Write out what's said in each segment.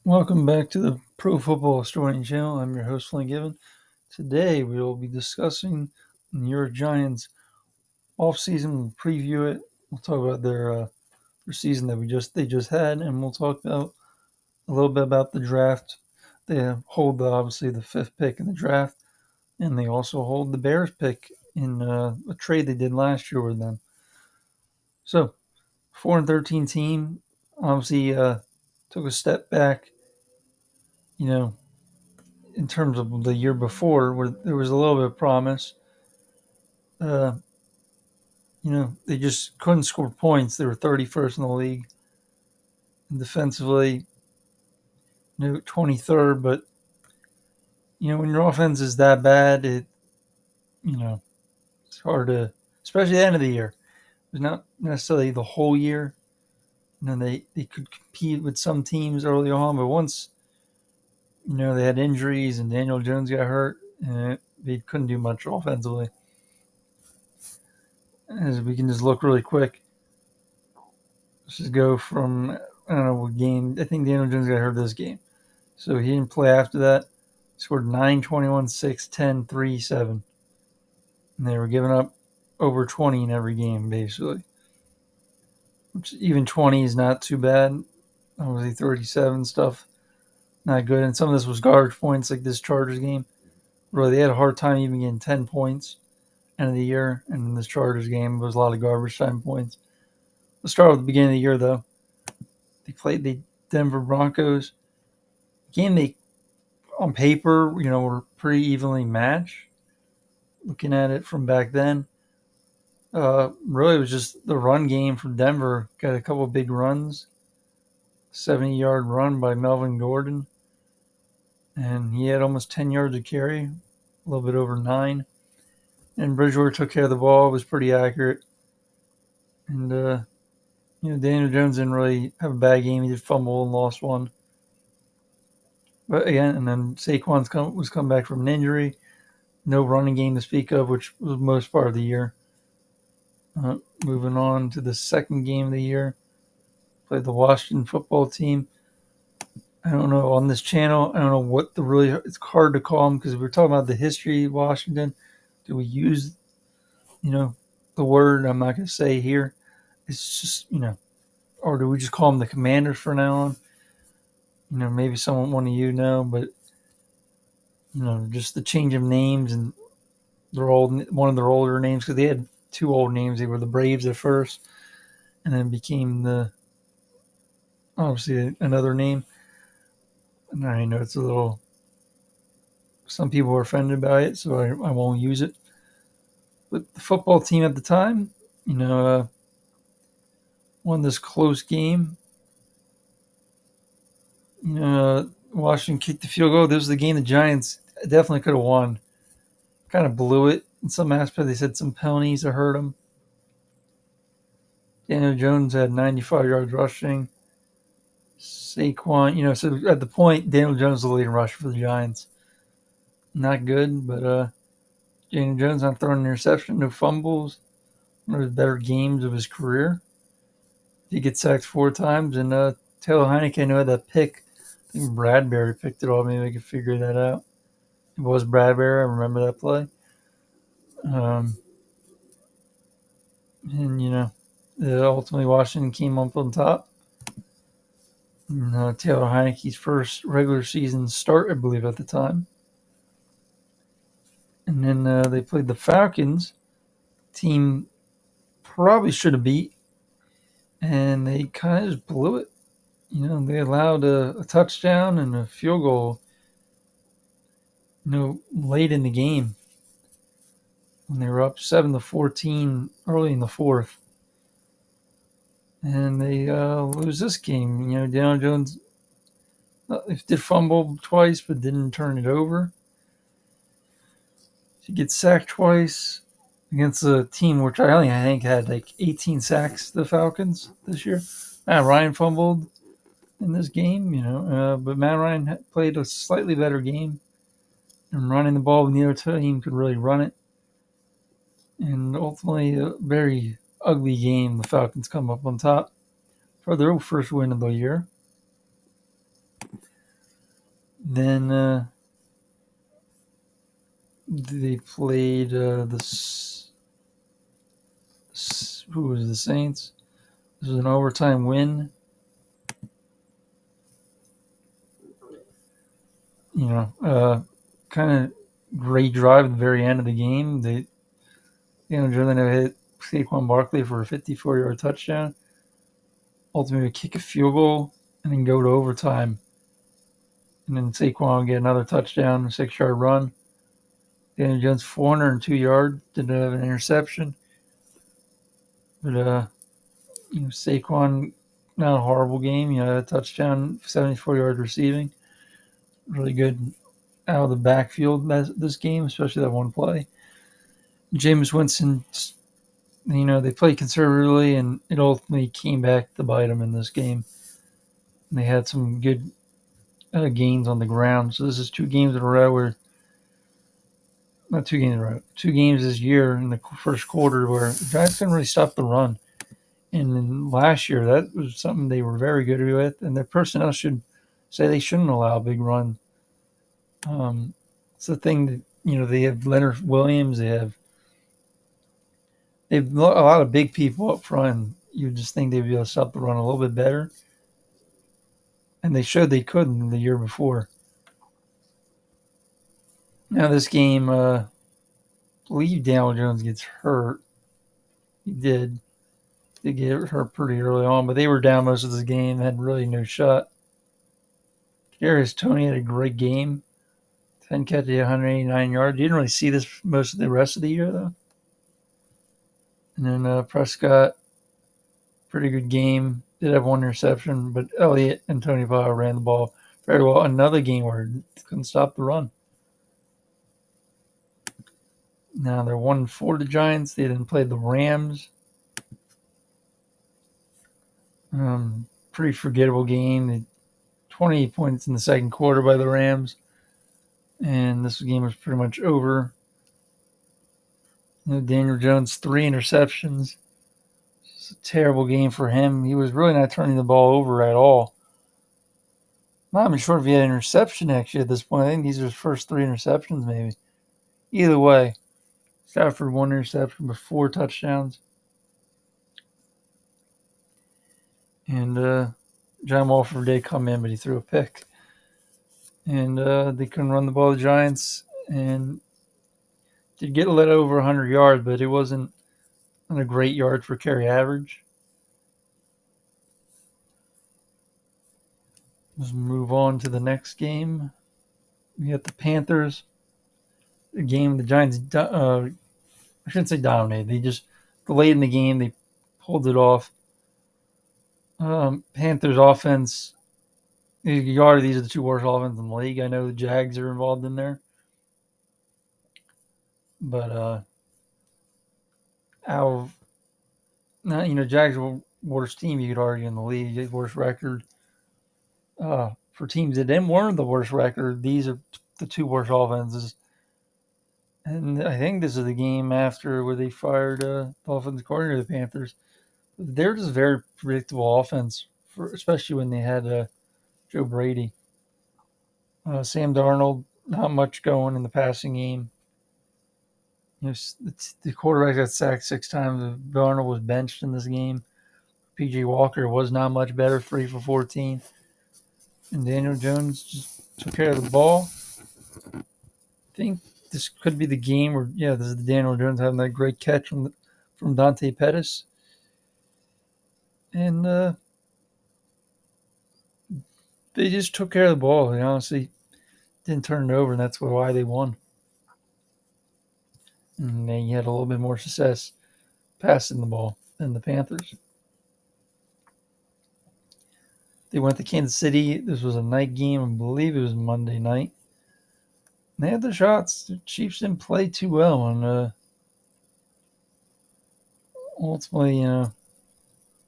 Welcome back to the Pro Football Historian channel. I'm your host, Flynn Given. Today we will be discussing the New York Giants offseason. We'll preview it. We'll talk about their season that they just had, and we'll talk about a little bit about the draft. They hold obviously the fifth pick in the draft, and they also hold the Bears pick in a trade they did last year with them. So 4-13 team, obviously took a step back. You know, in terms of the year before, where there was a little bit of promise. Uh, they just couldn't score points. They were 31st in the league. And defensively, 23rd. But when your offense is that bad, you know it's hard to, especially at the end of the year. It's not necessarily the whole year. They could compete with some teams early on, but once they had injuries and Daniel Jones got hurt, they couldn't do much offensively. As we can just look really quick. Let's just go from, I don't know what game. I think Daniel Jones got hurt this game. So he didn't play after that. Scored 9, 21, 6, 10, 3, 7. And they were giving up over 20 in every game, basically. Which even 20 is not too bad. Obviously 37 stuff, not good. And some of this was garbage points, like this Chargers game. Really, they had a hard time even getting 10 points end of the year. And in this Chargers game, there was a lot of garbage time points. Let's start with the beginning of the year, though. They played the Denver Broncos. Game they, on paper, were pretty evenly matched. Looking at it from back then, really it was just the run game from Denver. Got a couple of big runs, 70-yard run by Melvin Gordon, and he had almost 10 yards of carry, a little bit over 9. And Bridgewater took care of the ball, was pretty accurate. And Daniel Jones didn't really have a bad game. He did fumble and lost one. But again, and then Saquon's was come back from an injury. No running game to speak of, which was most part of the year. Moving on to the second game of the year, played the Washington football team. I don't know, on this channel, I don't know what it's hard to call them because we're talking about the history of Washington. Do we use, the word I'm not going to say here? It's just, or do we just call them the Commanders from now on? Maybe one of you know, but, just the change of names, and one of their older names, because they had two old names. They were the Braves at first, and then became obviously another name. And I know it's some people were offended by it, so I won't use it. But the football team at the time, won this close game. Washington kicked the field goal. This was the game the Giants definitely could have won. Kind of blew it in some aspect. They said some penalties that hurt them. Daniel Jones had 95 yards rushing. Saquon, so at the point, Daniel Jones was the leading rusher for the Giants. Not good, but Daniel Jones not throwing an interception, no fumbles. One of his better games of his career. He gets sacked 4 times, and Taylor Heineke had that pick. I think Bradbury picked it off. Maybe I could figure that out. It was Bradbury. I remember that play. And ultimately Washington came up on top. And, Taylor Heineke's first regular season start, I believe, at the time. And then they played the Falcons. Team probably should have beat, and they kind of just blew it. They allowed a touchdown and a field goal, late in the game when they were up 7-14 early in the fourth. And they lose this game. Daniel Jones did fumble twice, but didn't turn it over. He gets sacked twice against a team which I think had like 18 sacks, the Falcons, this year. Matt Ryan fumbled in this game, but Matt Ryan played a slightly better game and running the ball when the other team could really run it. And ultimately, a very ugly game. The Falcons come up on top for their first win of the year. Then they played who was the Saints. This was an overtime win. Kind of great drive at the very end of the game. Jordan hit Saquon Barkley for a 54-yard touchdown. Ultimately, kick a field goal and then go to overtime. And then Saquon would get another touchdown, a 6-yard run. Daniel Jones 402 yards, didn't have an interception. But Saquon, not a horrible game. A touchdown, 74 yards receiving. Really good out of the backfield this game, especially that one play. Jameis Winston, they played conservatively, and it ultimately came back to bite them in this game. And they had some good gains on the ground. So this is 2 games in a row where, not 2 games in a row, 2 games this year in the first quarter where the Giants couldn't really stop the run. And then last year, that was something they were very good with, and their personnel should say they shouldn't allow a big run. It's the thing that, they have Leonard Williams, they've a lot of big people up front. You just think they'd be able to stop the run a little bit better. And they showed they couldn't the year before. Now this game, I believe Daniel Jones gets hurt. He did. They get hurt pretty early on, but they were down most of the game, had really no shot. Kadarius Toney had a great game. 10 catches, 189 yards. You didn't really see this most of the rest of the year, though. And then Prescott, pretty good game. Did have one interception, but Elliott and Tony Pollard ran the ball very well. Another game where couldn't stop the run. Now they're 1-4, the Giants. They then played the Rams. Pretty forgettable game. 28 points in the second quarter by the Rams. And this game was pretty much over. Daniel Jones, 3 interceptions. It's a terrible game for him. He was really not turning the ball over at all. Not even sure if he had an interception actually at this point. I think these are his first 3 interceptions, maybe. Either way, Stafford 1 interception but 4 touchdowns. And John Wolford did come in, but he threw a pick. And they couldn't run the ball, the Giants. And did get let over 100 yards, but it wasn't a great yard per carry average. Let's move on to the next game. We got the Panthers. The game the Giants, I shouldn't say dominated. They just delayed in the game. They pulled it off. Panthers offense, these are the 2 worst offenses in the league. I know the Jags are involved in there. But Jags are the worst team you could argue in the league. Worst record. For teams that weren't the worst record, these are the 2 worst offenses. And I think this is the game after where they fired the offensive coordinator of the Panthers. They're just very predictable offense, especially when they had Joe Brady. Sam Darnold, not much going in the passing game. The quarterback got sacked 6 times. Darnold was benched in this game. P.J. Walker was not much better, 3 for 14. And Daniel Jones just took care of the ball. I think this could be the game where, this is the Daniel Jones having that great catch from Dante Pettis. And they just took care of the ball. They honestly didn't turn it over, and that's why they won. And they had a little bit more success passing the ball than the Panthers. They went to Kansas City. This was a night game. I believe it was Monday night. And they had the shots. The Chiefs didn't play too well. And ultimately,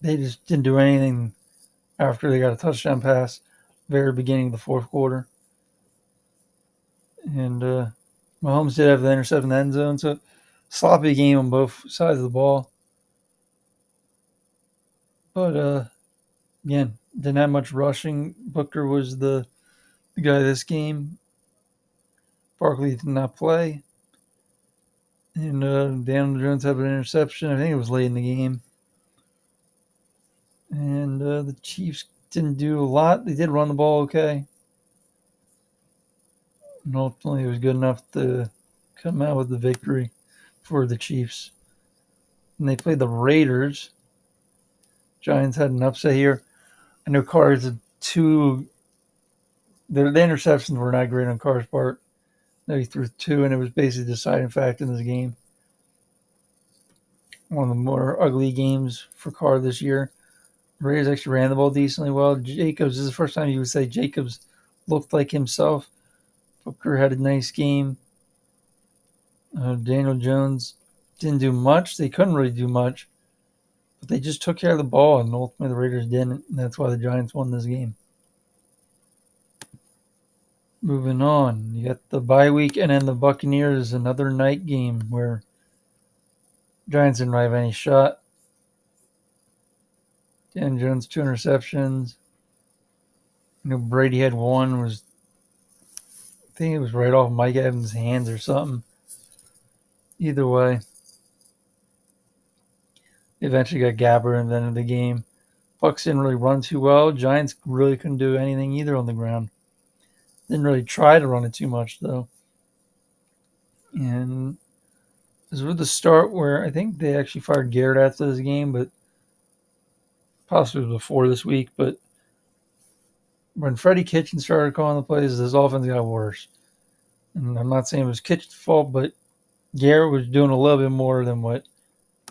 they just didn't do anything after they got a touchdown pass very beginning of the fourth quarter. And Mahomes did have the intercept in the end zone. So sloppy game on both sides of the ball. But again, didn't have much rushing. Booker was the the guy this game. Barkley did not play. And Daniel Jones had an interception. I think it was late in the game. And the Chiefs didn't do a lot. They did run the ball okay. And ultimately, it was good enough to come out with the victory for the Chiefs. And they played the Raiders. Giants had an upset here. I know Carr's had two. The interceptions were not great on Carr's part. No, he threw two, and it was basically the deciding factor in this game. One of the more ugly games for Carr this year. Raiders actually ran the ball decently well. Jacobs, this is the first time you would say Jacobs looked like himself. Booker had a nice game. Daniel Jones didn't do much. They couldn't really do much. But they just took care of the ball, and ultimately the Raiders didn't. And that's why the Giants won this game. Moving on, you got the bye week, and then the Buccaneers, another night game where Giants didn't really have any shot. Dan Jones, 2 interceptions. Brady had one. I think it was right off Mike Evans' hands or something. Either way, eventually got Gabbert at the end of the game. Bucks didn't really run too well. Giants really couldn't do anything either on the ground. Didn't really try to run it too much, though. And this was the start where I think they actually fired Garrett after this game, but possibly before this week. But when Freddie Kitchen started calling the plays, this offense got worse. And I'm not saying it was Kitchen's fault, but Garrett was doing a little bit more than what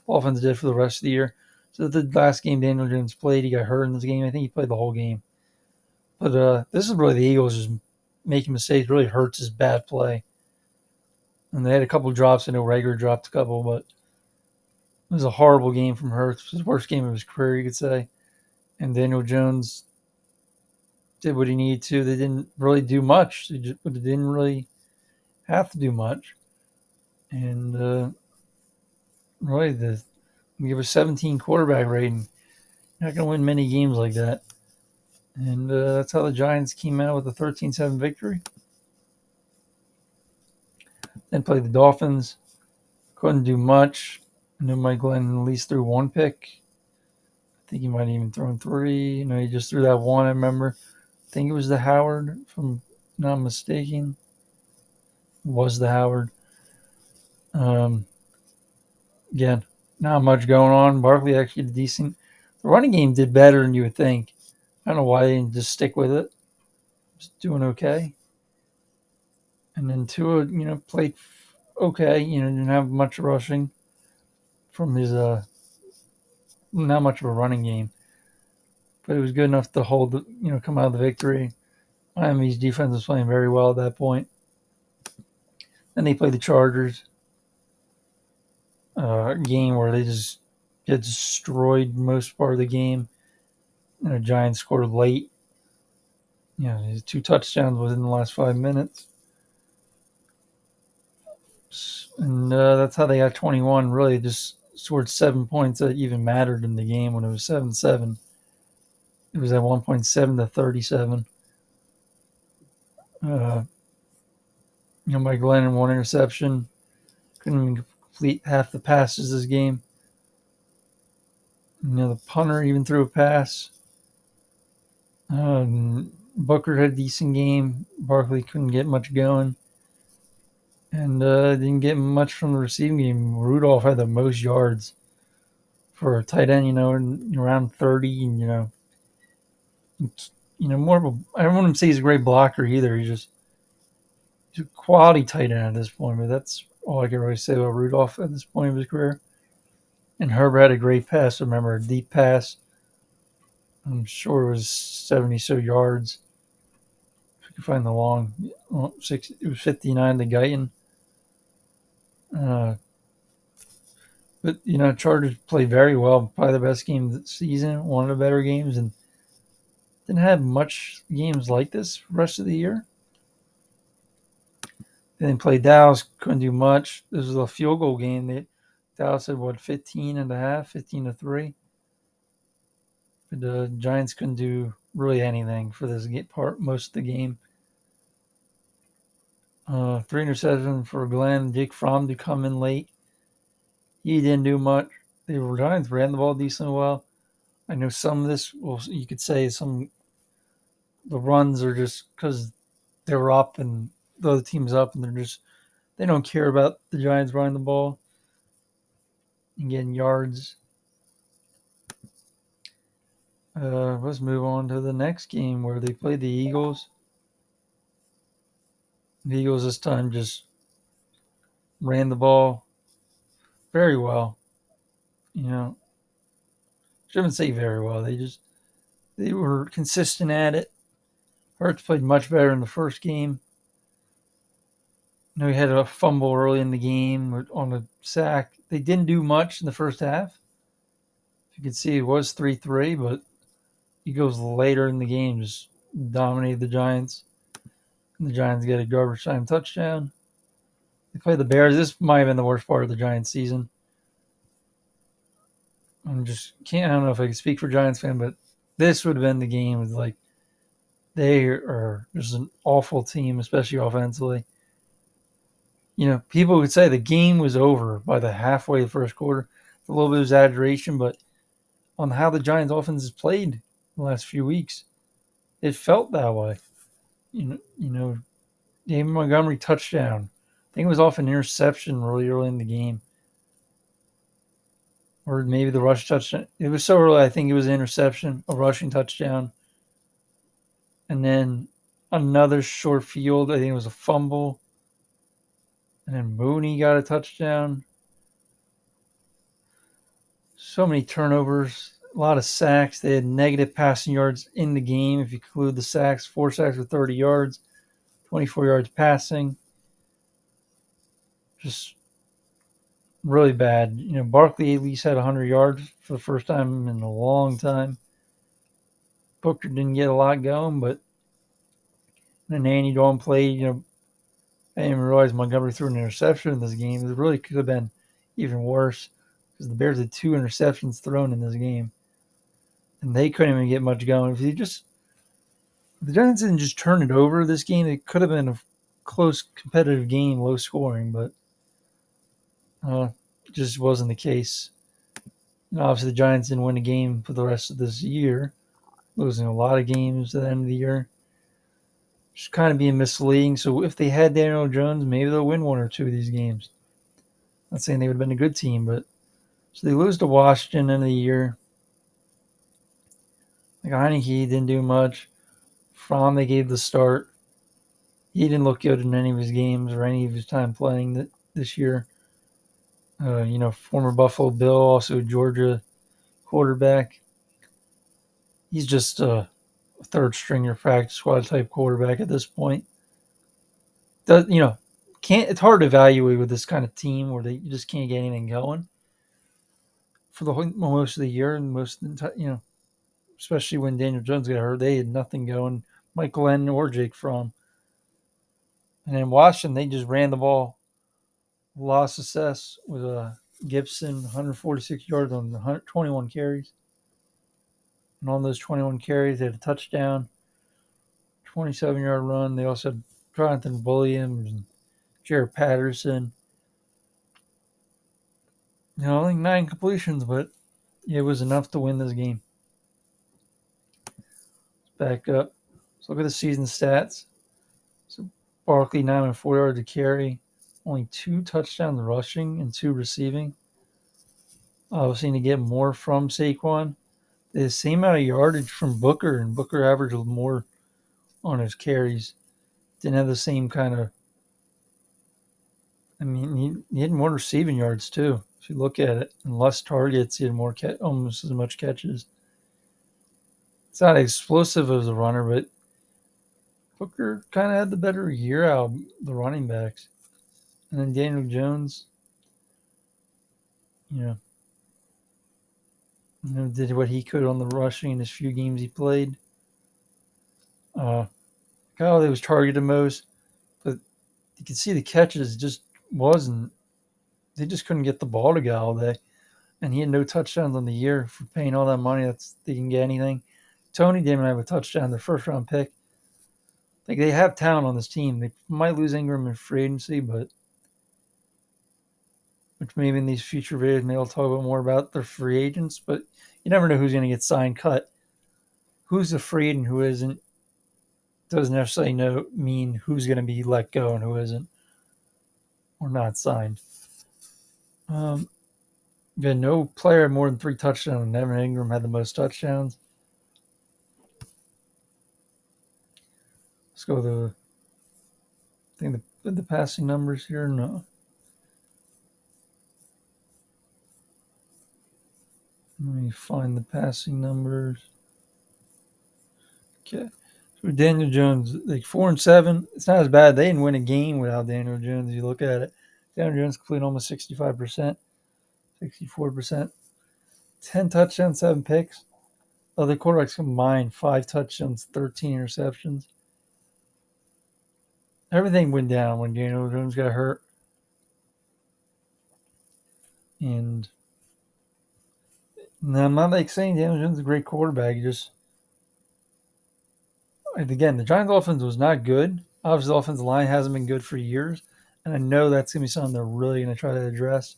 offense did for the rest of the year. So the last game Daniel Jones played, he got hurt in this game. I think he played the whole game. But this is really the Eagles just making mistakes. Really hurts his bad play. And they had a couple of drops. I know Rager dropped a couple, but it was a horrible game from Hurts. It was his worst game of his career, you could say. And Daniel Jones did what he needed to. They didn't really do much. They didn't really have to do much. And really, give a 17 quarterback rating. You're not going to win many games like that. And that's how the Giants came out with a 13-7 victory. Then played the Dolphins. Couldn't do much. I know Mike Glennon at least threw one pick. I think he might have even thrown three. He just threw that one, I remember. I think it was the Howard, if I'm not mistaken. It was the Howard. Again, not much going on. Barkley actually did decent. The running game did better than you would think. I don't know why they didn't just stick with it. Just doing okay. And then Tua, played okay. Didn't have much rushing from his not much of a running game, but it was good enough to hold, come out of the victory. Miami's defense was playing very well at that point. Then they played the Chargers, game where they just get destroyed most part of the game. Giants scored late. His 2 touchdowns within the last 5 minutes. And that's how they got 21. Really just scored 7 points that even mattered in the game when it was 7-7. It was at 1.7 to 37. Mike Glennon, 1 interception. Couldn't even complete half the passes this game. The punter even threw a pass. Booker had a decent game. Barkley couldn't get much going. And didn't get much from the receiving game. Rudolph had the most yards for a tight end, around 30. And, more of a, I don't want to say he's a great blocker either. He's a quality tight end at this point, but that's all I can really say about Rudolph at this point of his career. And Herbert had a great pass. I remember a deep pass. I'm sure it was 70 so yards. If you can find the long, it was 59 to Guyton. But, Chargers played very well. Probably the best game of the season. One of the better games. And didn't have much games like this the rest of the year. They didn't play Dallas. Couldn't do much. This was a field goal game. Dallas had, 15 and a half, 15 to 3. But the Giants couldn't do really anything for this part, most of the game. Three interceptions for Glenn. Jake Fromm to come in late. He didn't do much. The Giants ran the ball decently well. I know some of this, well, you could say some the runs are just because they were up and the other team's up, and they don't care about the Giants running the ball and getting yards. Let's move on to the next game where they played the Eagles. The Eagles this time just ran the ball very well. You know, shouldn't say very well. They were consistent at it. Hurts played much better in the first game. He had a fumble early in the game on a sack. They didn't do much in the first half. You can see it was 3-3, but Eagles later in the game just dominated the Giants. And the Giants get a garbage time touchdown. They play the Bears. This might have been the worst part of the Giants season. I don't know if I can speak for Giants fan, but this would have been the game with like they are just an awful team, especially offensively. People would say the game was over by the halfway of the first quarter. It's a little bit of exaggeration, but on how the Giants offense has played the last few weeks, it felt that way. David Montgomery touchdown. I think it was off an interception really early in the game. Or maybe the rush touchdown. It was so early, I think it was an interception, a rushing touchdown. And then another short field. I think it was a fumble. And then Mooney got a touchdown. So many turnovers, a lot of sacks. They had negative passing yards in the game. If you include the sacks, 4 sacks for 30 yards, 24 yards passing. Just really bad. Barkley at least had 100 yards for the first time in a long time. Booker didn't get a lot going, but then Andy Dalton played. I didn't even realize Montgomery threw an interception in this game. It really could have been even worse because the Bears had 2 interceptions thrown in this game, and they couldn't even get much going. If the Giants didn't just turn it over this game, it could have been a close, competitive game, low scoring, but it just wasn't the case. Obviously, the Giants didn't win a game for the rest of this year, losing a lot of games at the end of the year. Just kind of being misleading. So if they had Daniel Jones, maybe they'll win 1 or 2 of these games. Not saying they would have been a good team, but so they lose to Washington end of the year. Like Heineke didn't do much. Fromm they gave the start. He didn't look good in any of his games or any of his time playing this year. Former Buffalo Bill, also Georgia quarterback. He's just a third stringer practice squad type quarterback at this point. It's hard to evaluate with this kind of team where you just can't get anything going for most of the year and most of the time, especially when Daniel Jones got hurt, they had nothing going. Mike Glenn or Jake Fromm. And in Washington, they just ran the ball. A lot of success with Gibson, 146 yards on 121 carries. And on those 21 carries, they had a touchdown, 27-yard run. They also had Jonathan Williams and Jared Patterson. Only 9 completions, but it was enough to win this game. Back up. Let's look at the season stats. So Barkley, 9.4 yards to carry. Only 2 touchdowns rushing and 2 receiving. Obviously, to get more from Saquon. The same amount of yardage from Booker, and Booker averaged more on his carries. Didn't have the same kind of. He had more receiving yards too. If you look at it, and less targets, he had almost as much catches. It's not explosive as a runner, but Booker kind of had the better year out of the running backs. And then Daniel Jones, did what he could on the rushing in his few games he played. Golladay was targeted most, but you can see the catches just wasn't. They just couldn't get the ball to Golladay, and he had no touchdowns on the year for paying all that money. They didn't get anything. Tony didn't have a touchdown, their first round pick. Like they have talent on this team. They might lose Ingram in free agency, but which maybe in these future videos maybe I'll talk about more about their free agents. But you never know who's going to get signed, cut. Who's a free agent, who isn't, doesn't necessarily mean who's going to be let go and who isn't or not signed. Yeah, no player had more than 3 touchdowns. Evan Ingram had the most touchdowns. Let's go to the passing numbers here. No. Let me find the passing numbers. Okay. So Daniel Jones, like 4-7. It's not as bad. They didn't win a game without Daniel Jones. You look at it. Daniel Jones completed almost 65%, 64%. 10 touchdowns, 7 picks. Other quarterbacks combined 5 touchdowns, 13 interceptions. Everything went down when Daniel Jones got hurt. And now I'm not like saying Daniel Jones is a great quarterback. Again, the Giants' offense was not good. Obviously, the offensive line hasn't been good for years. And I know that's going to be something they're really going to try to address,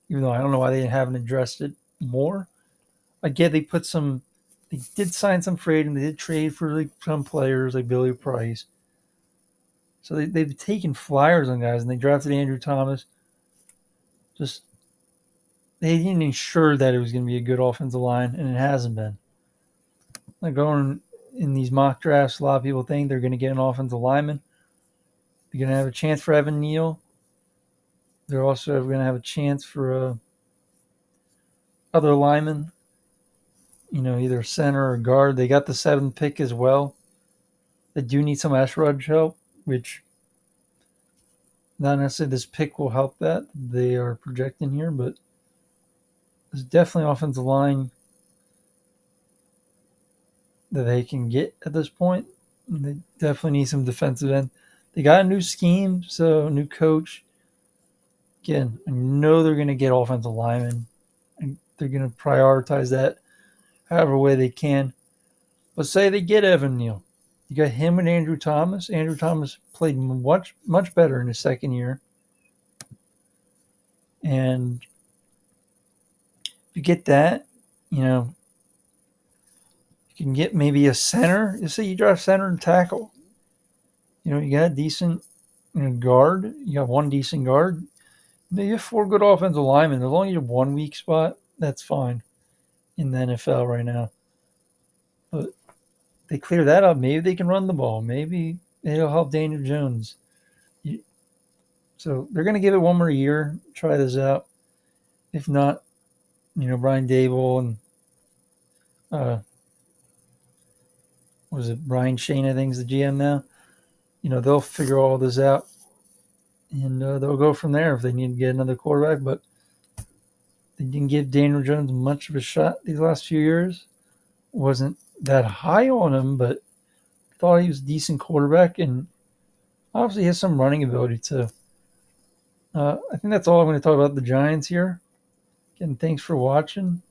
even though I don't know why they haven't addressed it more. I get they did sign some free agents. They did trade for like some players like Billy Price. So they've taken flyers on guys, and they drafted Andrew Thomas. Just they didn't ensure that it was going to be a good offensive line, and it hasn't been. Like going in these mock drafts, a lot of people think they're going to get an offensive lineman. They're going to have a chance for Evan Neal. They're also going to have a chance for other linemen, either center or guard. They got the 7th pick as well. They do need some edge rush help, which not necessarily this pick will help that. They are projecting here, but there's definitely offensive line that they can get at this point. They definitely need some defensive end. They got a new scheme, so a new coach. Again, I know they're going to get offensive linemen, and they're going to prioritize that however way they can. But say they get Evan Neal. You got him and Andrew Thomas. Andrew Thomas played much better in his second year. And if you get that, you can get maybe a center. You say you draft center and tackle. You got a decent guard. You got one decent guard. You have 4 good offensive linemen. There's only 1 weak spot. That's fine in the NFL right now. But they clear that up. Maybe they can run the ball. Maybe it'll help Daniel Jones. So they're going to give it 1 more year, try this out. If not, Brian Dable and was it Brian Shane, I think, is the GM now. They'll figure all this out, and they'll go from there if they need to get another quarterback. But they didn't give Daniel Jones much of a shot these last few years. Wasn't that high on him, but thought he was a decent quarterback, and obviously he has some running ability too. I think that's all I'm going to talk about the Giants here. Again, thanks for watching.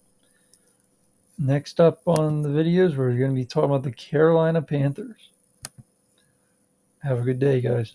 Next up on the videos, we're going to be talking about the Carolina Panthers. Have a good day, guys.